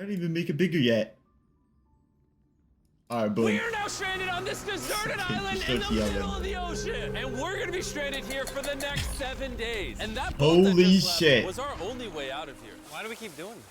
I didn't even make it bigger yet. Alright, boom. We are now stranded on this deserted island in the middle of the ocean, and we're gonna be stranded here for the next 7 days. And that boat that Holy just left shit. was our only way out of here. Why do we keep doing this?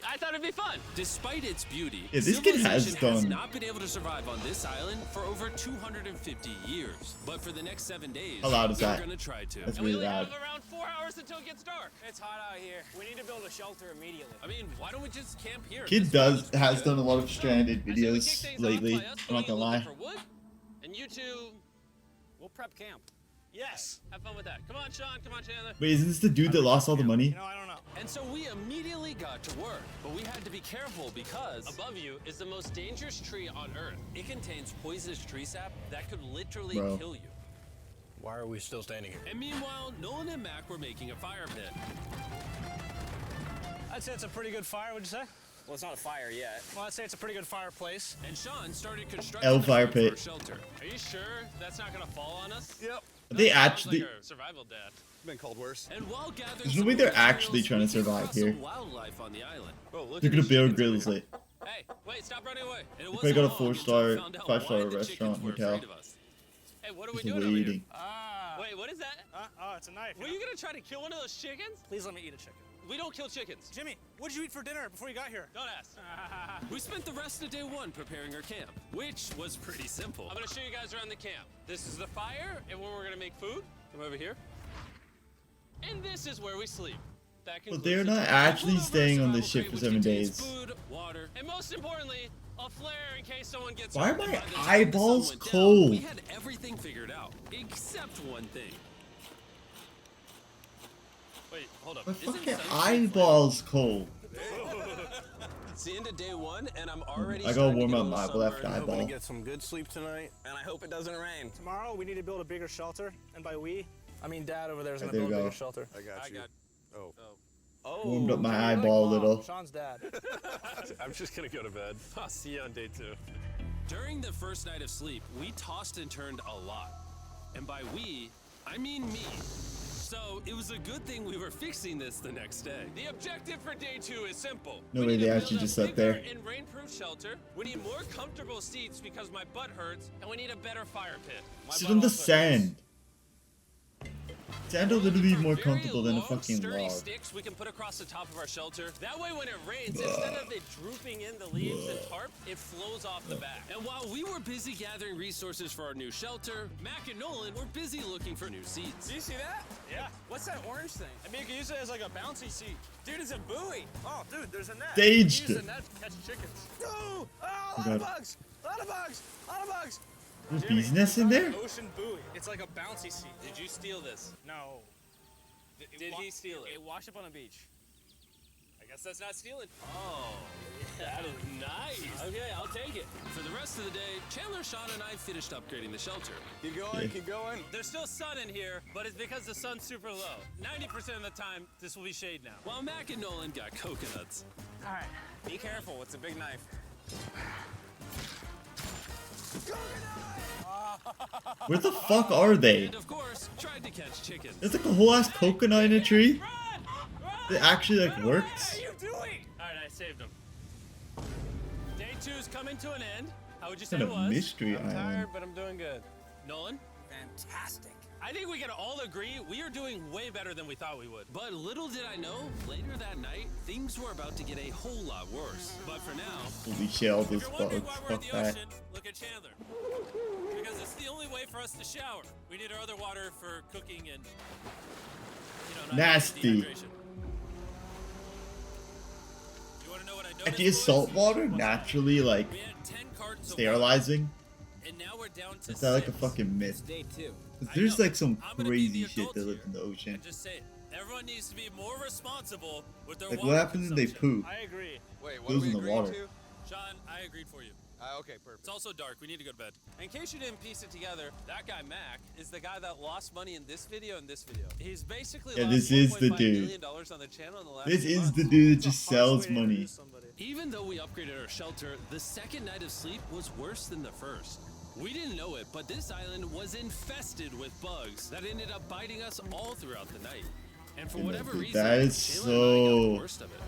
I thought it'd be fun. Despite its beauty, Yeah, this kid has civilization has done- not been able to survive on this island for over 250 years. But for the next 7 days, How loud is we're that? gonna try to. That's And we really only loud. have around 4 hours until it gets dark. It's hot out here. We need to build a shelter immediately. I mean, why don't we just camp here? Kid has done a lot of stranded I say we kick videos things lately. off by us I'm not going gonna and lie. looking for wood, and you two, We'll prep camp. yes, have fun with that. Come on, Sean. Come on, Chandler. Wait, isn't this the dude that lost all the money? You know, I don't know. And so we immediately got to work, but we had to be careful because above you is the most dangerous tree on Earth. It contains poisonous tree sap that could literally Bro. kill you. Why are we still standing here? And meanwhile, Nolan and Mac were making a fire pit. I'd say it's a pretty good fire, would you say? Well, it's not a fire yet. Well, I'd say it's a pretty good fireplace. And Sean started constructing L the fire front for pit. a shelter. Are you sure that's not gonna fall on us? Yep. Are they That sounds actually? like our survival dad. Been called worse. And while gathering There's no some way they're materials, actually trying to we came survive across here. some wildlife on the island. Bro, look Look at the these Bear chickens. Grylls. Like, Hey, wait, stop running away. And it If I wasn't got a long 4-star, until we found out 5-star why the restaurant chickens were hotel. afraid of us. Hey, what are we just doing over here? waiting. Ah. Wait, what is that? Oh, it's a knife. Were you gonna try to kill one of those chickens? Please let me eat a chicken. We don't kill chickens. Jimmy, what did you eat for dinner before you got here? Don't ask. We spent the rest of day 1 preparing our camp, which was pretty simple. I'm gonna show you guys around the camp. This is the fire, and where we're gonna make food. Come over here. And this is where we sleep. That But concludes they're the not tour. actually Pull over staying on survival this ship crate, for which 7 contains days. Food, water, and most importantly, a flare in case someone gets Why are hurt. And my by the time eyeballs the sun went down, cold? we had everything figured out, except one thing. Wait, hold up. My Isn't fucking sunshine eyeballs cold. It's the end of day 1, and I'm already. I gotta starting to warm get a up little my left sunburned. I'm gonna eyeball. get some good sleep tonight, and I hope it doesn't rain. Tomorrow, we need to build a bigger shelter. And by we, I mean Dad over there is Right, going to there build you a go. bigger shelter. I got I you. got. Oh. Oh. Warmed up my You're like eyeball a Mom, little. Sean's dad. I'm just gonna go to bed. I'll see you on day 2. During the first night of sleep, we tossed and turned a lot. And by we, I mean me. So it was a good thing we were fixing this the next day. The objective for day 2 is simple. No We way need they to actually build a just slept bigger there. and rainproof shelter. We need more comfortable seats because my butt hurts, and we need a better fire pit. My Sit butt on the also hurts. sand. Sand will literally be more Very comfortable than a long, fucking sturdy log. sticks we can put across the top of our shelter. That way when it rains, instead of it drooping in the leaves and tarp, it flows off the back. And while we were busy gathering resources for our new shelter, Mac and Nolan were busy looking for new seeds. Do you see that? Yeah. What's that orange thing? I mean, you can use it as like a bouncy seat. Dude, it's a buoy. Oh, dude, there's a net. Staged. Use the net to catch chickens. No! Oh, a Oh, lot of God. bugs! A lot of bugs! A lot of bugs! There's Jimmy, bees nests in it's there? an Ocean buoy. It's like a bouncy seat. Did you steal this? No. Did he steal it? It washed up on a beach. I guess that's not stealing. Oh, that is nice. Okay, I'll take it. For the rest of the day, Chandler, Sean, and I finished upgrading the shelter. Keep going, keep going. There's still sun in here, but it's because the sun's super low. 90% of the time, this will be shade now. While Mac and Nolan got coconuts. All right. Be careful, it's a big knife. Where the fuck are they? And of course, tried to catch chickens. There's like a whole ass coconut in a tree. Run! Run! It actually like What works. are you doing? All right, I saved him. Day 2's coming to an end. How would you say Kind it of was? mystery I'm tired, island. but I'm doing good. Nolan? Fantastic. I think we can all agree we are doing way better than we thought we would. But little did I know, later that night, things were about to get a whole lot worse. But for now, Holy shit, all if those you're wondering bugs. why we're in Fuck the that. ocean, look at Chandler. Because it's the only way for us to shower. We need our other water for cooking and, not Nasty. dehydration. You want to know what I noticed? Like, is salt water naturally like We had 10 cartons of sterilizing? water, and now we're down to Is that like a 6. fucking myth? Day 2. 'Cause I there's know. like some I'm gonna be the crazy shit adult that lives here. in the ocean. I'm just saying, everyone needs to be more responsible with their Like water what happens when they consumption. poop? I agree. Wait, what Goes are we in the agreeing water. to? Sean, I agreed for you. Okay, perfect. It's also dark. We need to go to bed. In case you didn't piece it together, that guy Mac is the guy that lost money in this video and this video. He's basically Yeah, lost this is the $1.5 dude. million on the channel in the last This few is months. the dude that It's a just harsh sells way to money. introduce somebody. Even though we upgraded our shelter, the second night of sleep was worse than the first. We didn't know it, but this island was infested with bugs that ended up biting us all throughout the night. And for You know, whandler dude, reason, that is Chandler and I got the so- worst of it.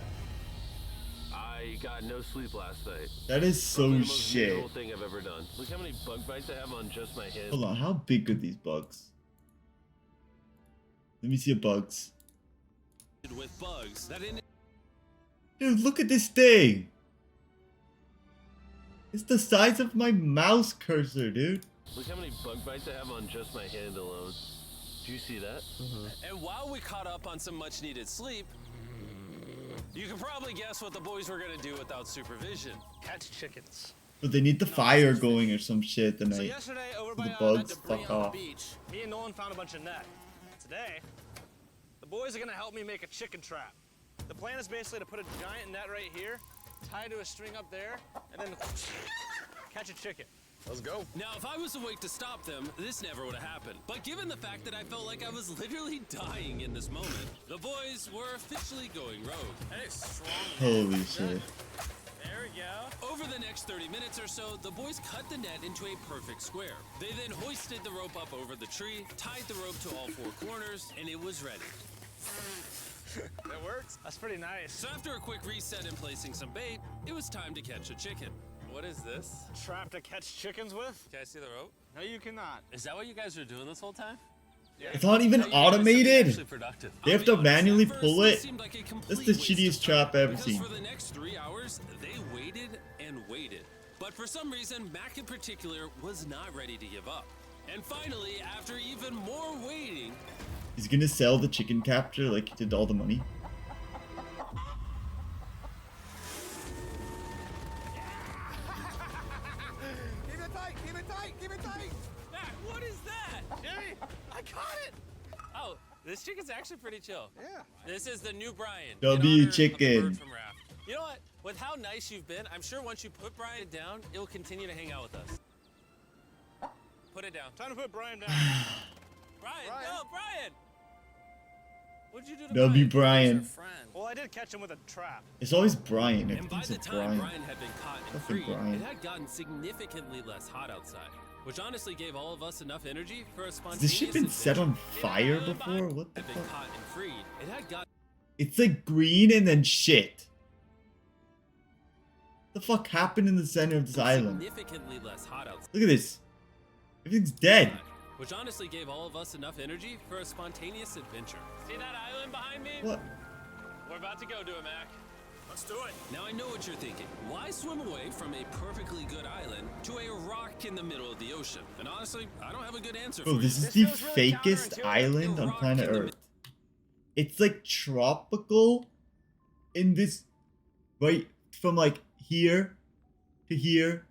I got no sleep last night. That is so Probably the most shit. miserable thing I've ever done. Look how many bug bites I have on just my hand. Hold on, how big are these bugs? Let me see your bugs. With bugs that in Dude, look at this thing! It's the size of my mouse cursor, dude. Look how many bug bites I have on just my hand alone. Do you see that? And while we caught up on some much needed sleep, you can probably guess what the boys were gonna do without supervision. Catch chickens. But they need the fire going or some shit So tonight. yesterday, over The by bugs that debris fuck on off. the beach, me and Nolan found a bunch of net. Today, the boys are gonna help me make a chicken trap. The plan is basically to put a giant net right here, tie to a string up there, and then catch a chicken. Let's go. Now, if I was awake to stop them, this never would have happened. But given the fact that I felt like I was literally dying in this moment, the boys were officially going rogue. Hey, strong. Holy shit. There we go. Over the next 30 minutes or so, the boys cut the net into a perfect square. They then hoisted the rope up over the tree, tied the rope to all four corners, and it was ready. That works. That's pretty nice. So after a quick reset and placing some bait, it was time to catch a chicken. What is this? Trap to catch chickens with? Can I see the rope? No, you cannot. Is that what you guys are doing this whole time? It's not even Now you guys have been automated! actually productive. They have I'll to be honest, manually at first, pull this it. seemed like a That's complete the waste shittiest of trap time, I've ever because seen. for the next 3 hours, they waited and waited. But for some reason, Mac in particular was not ready to give up. And finally, after even more waiting, He's gonna sell the chicken capture like he did all the money. Keep it tight, keep it tight, keep it tight. Mac, what is that? Jimmy, I caught it. Oh, this chicken's actually pretty chill. Yeah. This is the new Brian. W in honor of the chicken. bird from Raft. You know what? With how nice you've been, I'm sure once you put Brian down, it'll continue to hang out with us. Put it down. Time to put Brian down. Brian, Brian. no, Brian! What'd you do to W. Brian? Brian. Well, I did catch him with a trap. It's always Brian. And by Everything's the a time Brian. Brian had been caught and Fucking freed, Brian. it had gotten significantly less hot outside, which honestly gave all of us enough energy for a Has spontaneous this shit been set on adventure. fire Island before? behind What the had been fuck? caught and freed. It had got It's like green and then shit. What the fuck happened in the center of this island? significantly less hot outside. Look at this. Everything's dead. Which honestly gave all of us enough energy for a spontaneous adventure. See that island behind me? What? We're about to go to it, Mac. Let's do it. Now I know what you're thinking. Why swim away from a perfectly good island to a rock in the middle of the ocean? And honestly, I don't have a good answer Bro, for this you. is the feels really fakest counterintuitive. island on Rock planet in the Earth. It's like tropical in this, right, from like here to here.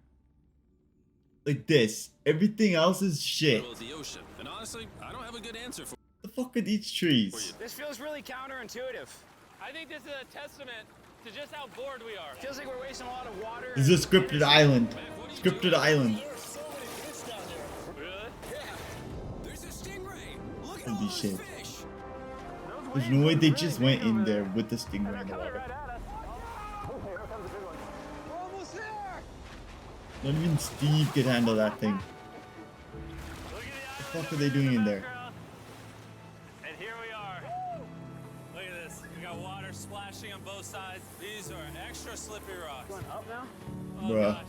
Like this. Everything else is shit. Middle of the ocean. And honestly, I don't have a good answer for The fuck are these trees? This feels really counterintuitive. I think this is a testament to just how bored we are. Feels like we're wasting a lot of water. This is a scripted island. Mac, what are you Scripted doing? island. Really? There's a stingray. Look at Holy all those shit. fish. There's no way they just went in there with the stingray in the water. We're almost there. Not even Steve could handle that thing. Look at the The fuck are they doing in there? And here we are. Look at this. We got water splashing on both sides. These are extra slippery rocks. Going up now? Oh, Bruh. gosh.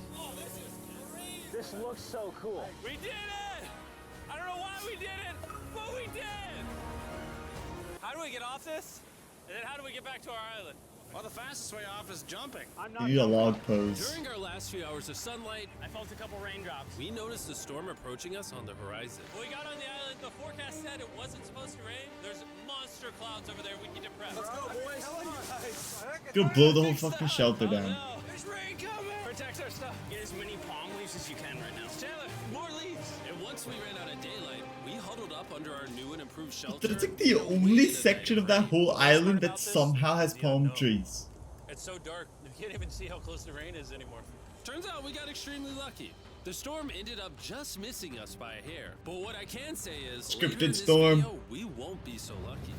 This looks so cool. We did it! I don't know why we did it, but we did! How do we get off this? And then how do we get back to our island? Well, the fastest way off is jumping. I'm You need a log pose. During our last few hours of sunlight, I felt a couple raindrops. we noticed a storm approaching us on the horizon. When we got on the island, the forecast said it wasn't supposed to rain. There's monster clouds over there we need to prep. Let's go, boys. Go blow the whole fucking shelter Oh, down. no. There's rain coming! Protect our stuff. Get as many palm leaves as you can right now. Taylor, more leaves! And once we ran out of daylight, we huddled up under our new and improved shelter. That's like the and only waited section the of that night. whole island that about this? somehow has The palm unknown. trees. It's so dark, you can't even see how close the rain is anymore. Turns out we got extremely lucky. The storm ended up just missing us by a hair. But what I can say is, later in Scripted this storm. video, we won't be so lucky.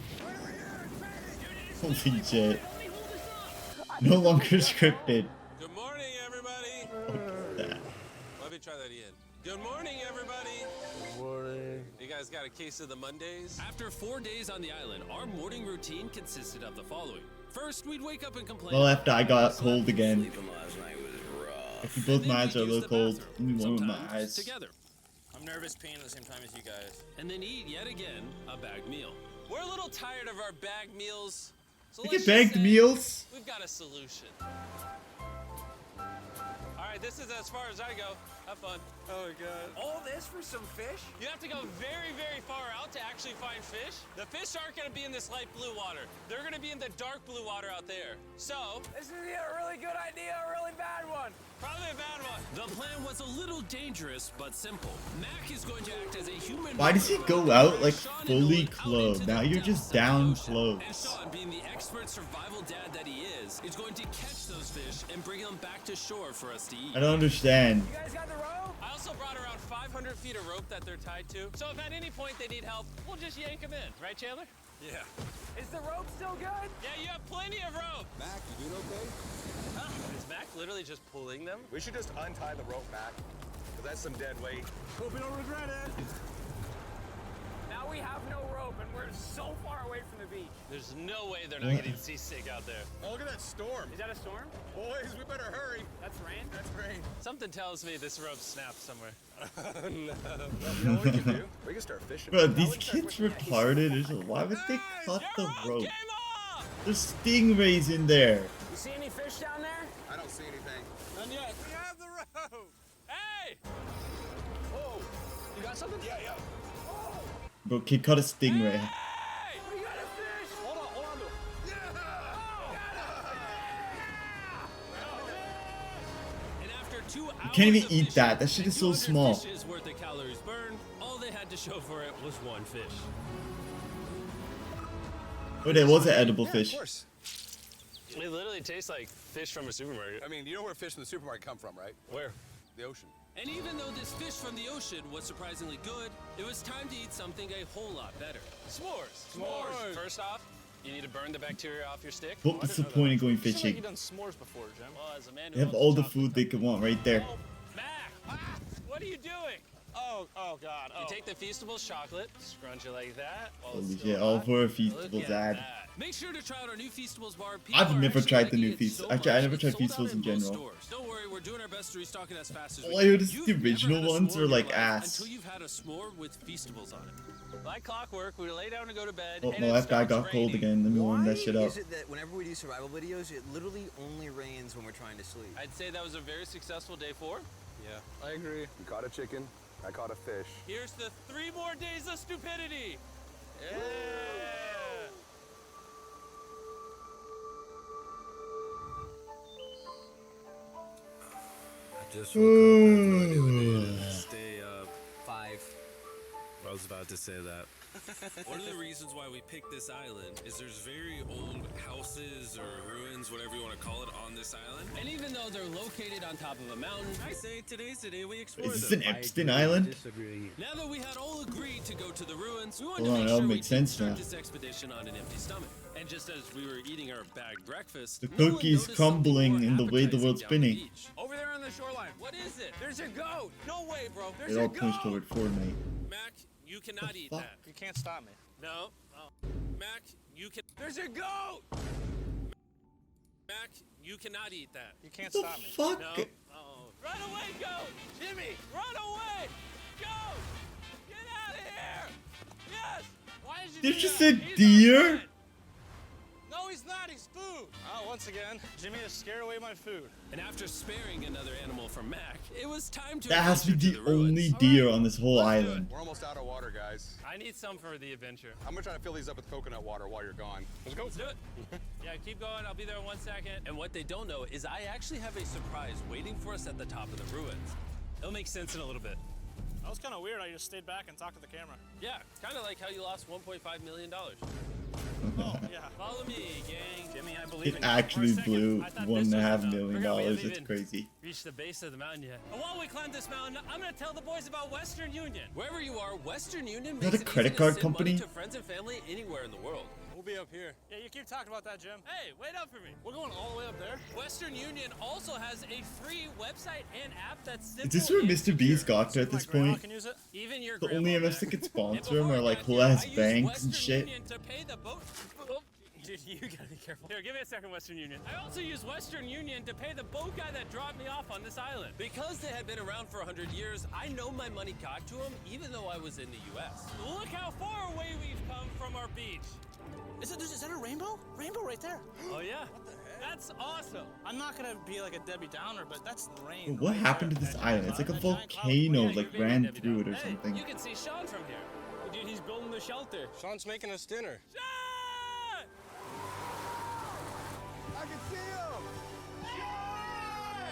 Holy shit. No longer scripted. Good morning, everybody. That. Let me try that again. Good morning, everybody. Good morning. You guys got a case of the Mondays? After 4 days on the island, our morning routine consisted of the following. first, we'd wake up and complain. Well, after I got cold again. Sleeping last night was rough. Actually, both And my then eyes are a we'd use little the cold. bathroom, Only one of my sometimes eyes. together. I'm nervous peeing at the same time as you guys. And then eat yet again a bagged meal. We're a little tired of our bagged meals. So They let's get just bagged say meals. We've got a solution. All right, this is as far as I go. Have fun. Oh my god. All this for some fish? You have to go very, very far out to actually find fish. The fish aren't going to be in this light blue water. They're going to be in the dark blue water out there. So, This is either a really good idea or a really bad one. probably a bad one. The plan was a little dangerous, but simple. Mac is going to act as a human. Why does he go out like fully clothed? Now you're just down And clothes. Sean, being the expert survival dad that he is going to catch those fish and bring them back to shore for us to eat. I don't understand. You guys got the rope? I also brought around 500 feet of rope that they're tied to. So if at any point they need help, we'll just yank them in. Right, Chandler? Yeah. Is the rope still good? Yeah, you have plenty of rope. Mac, you doing okay? Huh? Is Mac literally just pulling them? We should just untie the rope, Mac. Because that's some dead weight. Hope you don't regret it. Now we have no rope and we're so far away from the beach. There's no way they're not getting seasick out there. Oh, look at that storm. Is that a storm? Boys, we better hurry. That's rain? That's rain. Something tells me this rope snapped somewhere. You know what we can do? We can start fishing. Bro, these kids retarded. Why would they cut the rope? Came off! There's stingrays in there. You see any fish down there? I don't see anything. None yet. We have the rope. Hey! Whoa. You got something? Yeah, yeah. Bro, kid caught a stingray. Hey! We got a fish! Hold on to it. And after 2 hours You can't even of eat fishing that. That shit and is so 200 small. fishes worth of calories burned, all they had to show for it was one fish. Oh, that was an edible Yeah, fish. of course. It literally tastes like fish from a supermarket. I mean, you know where fish in the supermarket come from, right? Where? The ocean. And even though this fish from the ocean was surprisingly good, it was time to eat something a whole lot better. S'mores. S'mores. First off, you need to burn the bacteria off your stick. What's the point of going You seem like fishing? you've done s'mores before, Jim. Well, as a man who They have owns all a the chocolate food they could want right there. Oh, Mac! What are you doing? Oh God. You take the Feastables chocolate, scrunch it like that. while it's Holy still shit, all hot. for a Look Feastables at ad. that. Make sure to try out our new Feastables bar. I've People are never actually tried the liking new it Feast- so actually, I much, never it's tried sold out Feastables in most general. stores. Don't worry, we're doing our best to restock it as fast as All we I can. heard is the You've never original had a ones s'more were in your like life ass. Until you've had a s'more with Feastables on it. Like clockwork, we lay down to go to bed. Oh and no, it after I starts got cold raining. again, let me warm Why that shit up. is it that whenever we do survival videos, it literally only rains when we're trying to sleep? I'd say that was a very successful day 4. Yeah, I agree. You caught a chicken. I caught a fish. Here's the 3 more days of stupidity. Yeah. Just woke up. What do I do? Ooh. Stay up. 5. I was about to say that. One of the reasons why we picked this island is there's very old houses or ruins, whatever you want to call it, on this island. And even though they're located on top of a mountain, I say today's the day we explore Is this them. an Epstein Island? now that we had all agreed to go to the ruins, we wanted Hold on, to make that'll sure we make didn't sense start now. this expedition on an empty stomach. And just as we were eating our bagged breakfast, The no one cookie's noticed crumbling something more in the way the appetizing world's down spinning. beach. Over there on the shoreline. What is it? There's a goat! No way, bro. It all points toward Fortnite. Mac, you cannot eat fuck? that. You can't stop me. No. Mac, you can. There's a goat! Mac, you cannot eat that. You can't The stop me. fuck? No. Oh. Run away, goat! Jimmy, run away! Goat! Get out of here! Yes! Why did you Did do you that? say He's deer? our friend. No, he's not. He's food. Once again, Jimmy has scared away my food. And after sparing another animal from Mac, it was time to That has to be adventure the only ruins. deer on this whole Let's do island. We're almost out of water, guys. I need some for the adventure. I'm gonna try to fill these up with coconut water while you're gone. Let's go. Let's do it. Yeah, keep going. I'll be there in 1 second. And what they don't know is I actually have a surprise waiting for us at the top of the ruins. It'll make sense in a little bit. That was kind of weird. I just stayed back and talked to the camera. Yeah, kind of like how you lost $1.5 million. Oh, yeah. Follow me, gang. Jimmy, I believe It in you. actually For a second, blew I thought $1.5 this was enough. million. Forgot we haven't That's even crazy. Reached the base of the mountain yet. And while we climb this mountain, I'm gonna tell the boys about Western Union. Wherever you are, Western Union that makes a it credit easy card to send money company? to friends and family anywhere in the world. We'll be up here. Yeah, you keep talking about that, Jim. Hey, wait up for me. We're going all the way up there. Western Union also has a free website and app that's simple Is this where and Mr. Beast secure. got to at My this grandma point? can use it. Even your The only grandma, MS that Mac. could And sponsor before him I are like got whole here, ass I used banks Western and shit. Union to pay the boat. Dude, you gotta be careful. Here, give me a second, Western Union. I also used Western Union to pay the boat guy that dropped me off on this island. Because they had been around for 100 years, I know my money got to them even though I was in the US. Look how far away we've come from our beach. Is that a rainbow? Rainbow right there. Oh yeah? That's awesome. I'm not gonna be like a Debbie Downer, but that's rain. What happened to this island? It's like a volcano like ran through it or Hey, something. you can see Sean from here. Dude, he's building the shelter. Sean's making us dinner. Sean! I can see him!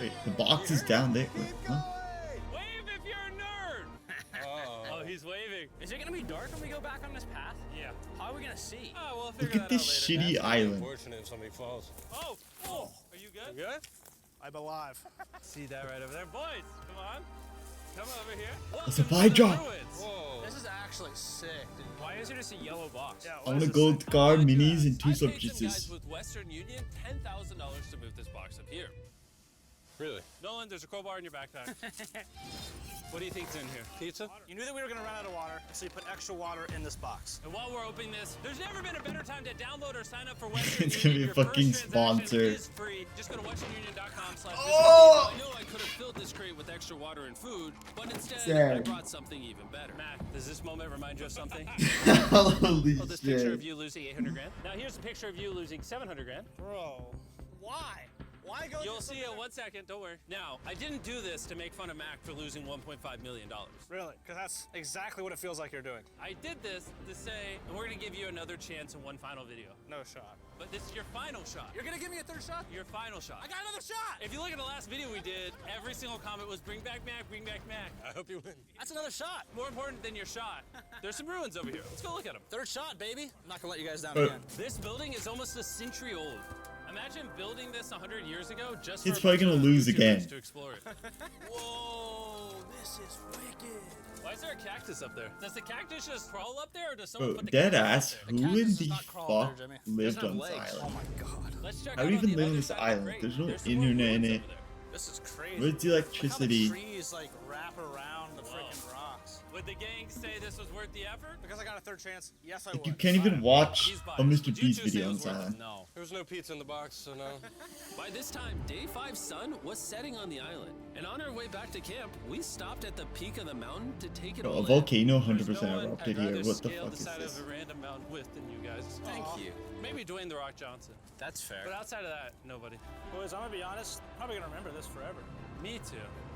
Wait, the box is down there. Huh? Wave if you're a nerd. Oh, he's waving. Is it gonna be dark when we go back on this path? Yeah. How are we gonna see? Oh, we'll Look figure at that this out later. shitty island. Unfortunate if somebody falls. Oh, are you good? You good? I'm alive. See that right over there, boys? Come on, come over here. A supply drop. Whoa. This is actually sick, dude. Why is there just a yellow box? I want a gold car, minis, and 2 I paid some guys subjuices. with Western Union $10,000 to move this box up here. Really? Nolan, there's a crowbar in your backpack. What do you think's in here? Pizza? You knew that we were gonna run out of water, so you put extra water in this box. And while we're opening this, there's never been a better time to download or sign up for Western It's gonna Union. be a Your fucking first transaction sponsor. is free. Just go to westernunion.com/. Oh! I know I could have filled this crate with extra water and food, but instead I Sad. brought something even better. Matt, does this moment remind you of something? Holy Oh, this picture of shit. you losing 800 grand. Now here's a picture of you losing 700 grand. Bro, why? Why go? You'll see it 1 second. Don't worry. Now, I didn't do this to make fun of Mac for losing $1.5 million. Really? Because that's exactly what it feels like you're doing. I did this to say, and we're gonna give you another chance in one final video. No shot. But this is your final shot. You're gonna give me a third shot? Your final shot. I got another shot. If you look at the last video we did, every single comment was bring back Mac, bring back Mac. I hope you win. That's another shot. More important than your shot, there's some ruins over here. Let's go look at them. Third shot, baby. I'm not gonna let you guys down Uh, again. This building is almost a century old. Imagine building this 100 years ago just It's for a probably bunch gonna of lose YouTubers again. to explore it. Whoa, this is wicked. Why is there a cactus up there? Does the cactus just crawl up there, or does someone Bro, put the dead cactus ass, up who there? in cactus the does not crawl up fuck there, Jimmy. lived Doesn't on have this legs. island? Oh my god. Let's check How out do you on even the live on other this side of the island? crate. There's no some more internet in ruins it. over there. This is crazy. Where's the Look electricity? how the trees like wrap around the freaking rocks. Would the gang say this was worth the effort? Because I got a third chance. Yes, I Like, would. you can't even watch He's a biased. Mr. Would you Beast two say video it on was this worth it? island. No. There was no pizza in the box, so no. By this time, Day 5's sun was setting on the island. And on our way back to camp, we stopped at the peak of the mountain to take it Bro, all a in. volcano There's 100% no one erupted I'd here. rather What the scale fuck the is side this? of a random mountain with than you guys. Thank you. Maybe Dwayne The Rock Johnson. That's fair. But outside of that, nobody. Boys, I'm gonna be honest. Probably gonna remember this forever. Me too.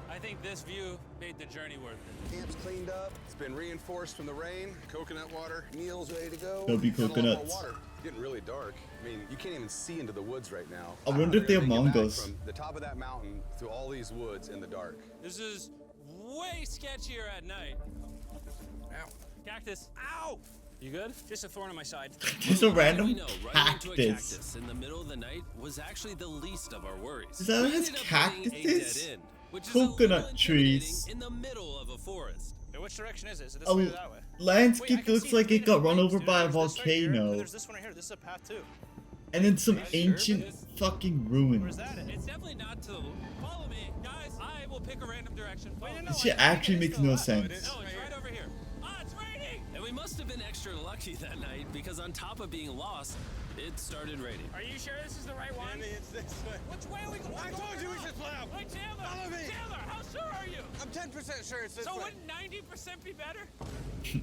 I think this view made the journey worth it. Camp's cleaned up. It's been reinforced from the rain. Coconut water. Meal's ready to go. There'll be Got a lot more coconuts. water. It's getting really dark. I mean, you can't even see into the woods right now. I wonder if they have We're gonna make it back mangoes. From the top of that mountain through all these woods in the dark. This is way sketchier at night. Ow. Cactus. Ow! You good? Just a thorn in my side. Just a We random know running into a cactus. cactus in the middle of the night was actually the least of our worries. Is that We what has ended up hitting a cactuses? dead end, which is a Coconut little intimidating trees. in the middle of a forest. Hey, which direction is it? Is it this A way or that way? landscape Wait, I can looks see like three it got different run things, over dude. by a There's this right here, and volcano. There's this one right here. This is a path too. And then some Are you sure? ancient fucking Where's ruins. that? It's definitely not to the. Follow me, guys. I will pick a random direction. Follow me. This shit actually makes no sense. No, it's right over here. Ah, it's raining. And we must have been extra lucky that night because on top of being lost, it started raining. Are you sure this is the right one? it's this way. Which way are we going? I told you we should plow. Hey, Chandler. Follow me. Chandler, how sure are you? I'm 10% sure it's this So way. wouldn't 90% be better?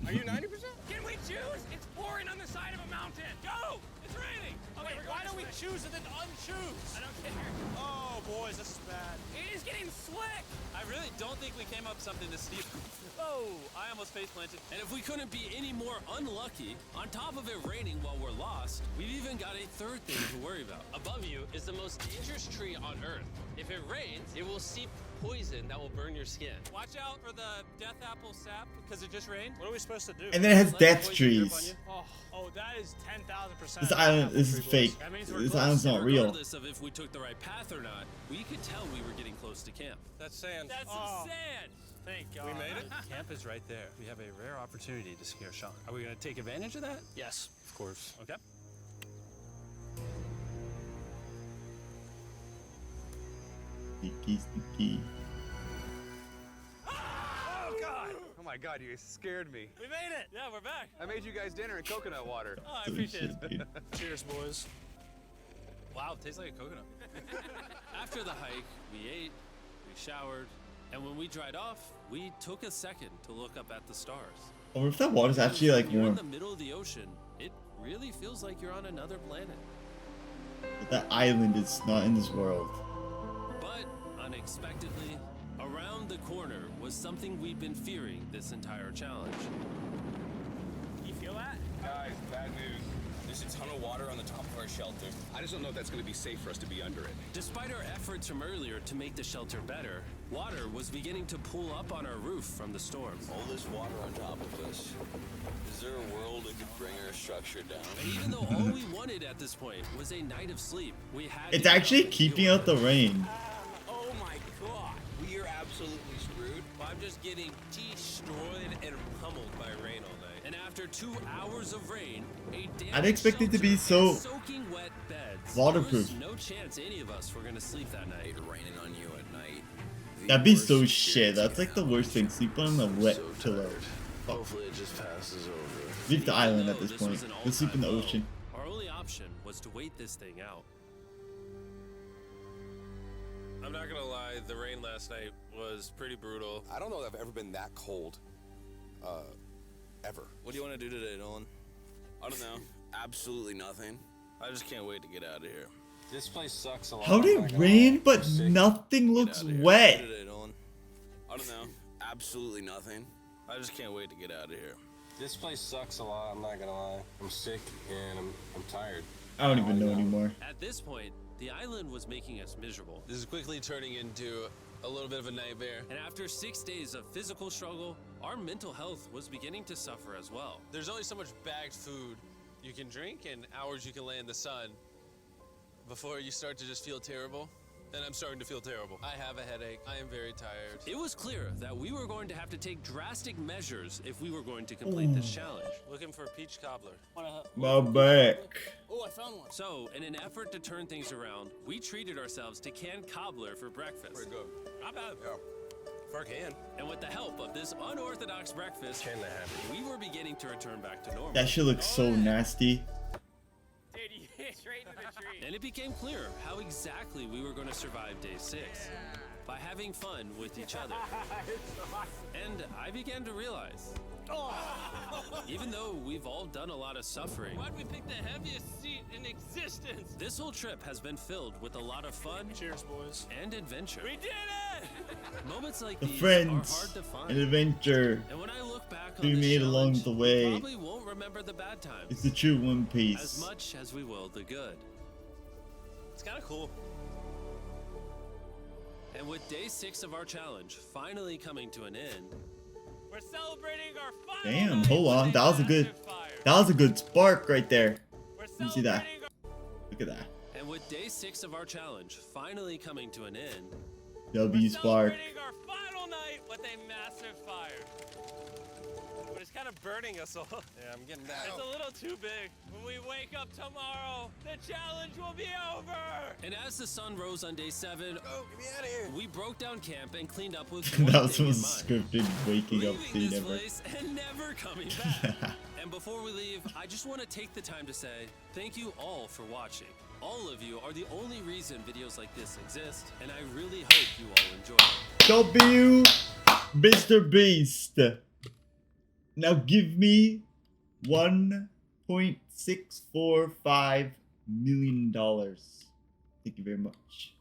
Are you 90%? Can we choose? It's pouring on the side of a mountain. Go! It's raining. Okay, why don't we choose and then unchoose? I don't care. Oh, boys, this is bad. It is getting slick. I really don't think we came up something this steep. Oh, I almost face planted. And if we couldn't be any more unlucky, on top of it raining while we're lost, we've even got a third thing to worry about. Above you is the most dangerous tree on Earth. If it rains, it will seep poison that will burn your skin. Watch out for the death apple sap because it just rained. What are we supposed to do? And then it has Let death the poison drip on trees. you. Oh, that is 10,000%. This island, this is fake. That means we're This close. island's not real. Regardless of if we took the right path or not, we could tell we were getting close to camp. That's sand. That's Oh. some sand. Thank God. We made it? Camp is right there. We have a rare opportunity to scare Sean. Are we going to take advantage of that? Yes. Of course. Okay. Sneaky, sneaky. Oh God. Oh my my God, you guys scared me. We made it! Yeah, we're back. I made you guys dinner and coconut water. Oh, I appreciate it. Cheers, boys. Wow, it tastes like a coconut. After the hike, we ate, we showered, and when we dried off, we took a second to look up at the stars. I wonder if that water's actually like When you're in warm. the middle of the ocean, it really feels like you're on another planet. But that island is not in this world. But unexpectedly, around the corner was something we'd been fearing this entire challenge. You feel that? Guys, bad news. There's a ton of water on the top of our shelter. I just don't know if that's going to be safe for us to be under it. Despite our efforts from earlier to make the shelter better, water was beginning to pool up on our roof from the storm. All this water on top of us. Is there a world that could bring our structure down? And even though all we wanted at this point was a night of sleep, we had It's to get actually up and keeping deal out the with it. rain. Oh my God. We are absolutely screwed. I'm just getting destroyed and pummeled by rain all night. And after 2 hours of rain, a damn I'd expect it to be so soaking wet beds. waterproof. There was no chance any of us were gonna sleep that night. It's raining on you at night. The That'd be worst so experience shit. That's you like the can worst thing. have. Sleep on a wet So pillow. tired. Fuck. Hopefully it just passes over. Leave the Even island though at this this point. was an Go sleep in the all-time low, ocean. Our only option was to wait this thing out. I'm not gonna lie, the rain last night was pretty brutal. I don't know that I've ever been that cold. Ever. What do you want to do today, Nolan? I don't know. Absolutely nothing. I just can't wait to get out of here. This place sucks a lot. How did it rain but nothing looks Get out of here. wet? What do you wanna do today, Nolan? I don't know. Absolutely nothing. I just can't wait to get out of here. This place sucks a lot, I'm not gonna lie. I'm sick and I'm tired. I don't even know anymore. At this point, the island was making us miserable. This is quickly turning into a little bit of a nightmare. And after 6 days of physical struggle, our mental health was beginning to suffer as well. There's only so much bagged food you can drink and hours you can lay in the sun before you start to just feel terrible. And I'm starting to feel terrible. I have a headache. I am very tired. It was clear that we were going to have to take drastic measures if we were going to complete this challenge. Looking for a peach cobbler. My back. Oh, I found one. So, in an effort to turn things around, we treated ourselves to canned cobbler for breakfast. Pretty good. Not bad. Yeah. For a can. And with the help of this unorthodox breakfast, Can they have it? we were beginning to return back to normal. That shit looks so nasty. Dude, you hit straight into the tree. And it became clear how exactly we were going to survive day 6. By having fun with each other. And I began to realize, even though we've all done a lot of suffering, Why'd we pick the heaviest seat in existence? this whole trip has been filled with a lot of fun Cheers, boys. and adventure. We did it! Moments like The these are friends hard to find. and adventure And when I look back we on this made along challenge, the we way probably won't remember the bad times is the true One as Piece. much as we will the good. It's kind of cool. And with day 6 of our challenge finally coming to an end, We're celebrating our final Damn, night hold with on. That was a good massive fire. that was a good spark right there. We're Let me see that. celebrating our- Look at that. and with day 6 of our challenge finally coming to an end, W We're spark. celebrating our final night with a massive fire. But it's kind of burning us all. Yeah, I'm getting that. It's a little too big. When we wake up tomorrow, the challenge will be over. and as the sun rose on day 7, Oh, get me out of here. we broke down camp and cleaned up with one That was the thing in most mind. scripted waking up Leaving scene this ever. place and never coming back. And before we leave, I just want to take the time to say thank you all for watching. All of you are the only reason videos like this exist, and I really hope you all enjoy it. W Mr. Beast. Now give me $1.645 million. Thank you very much.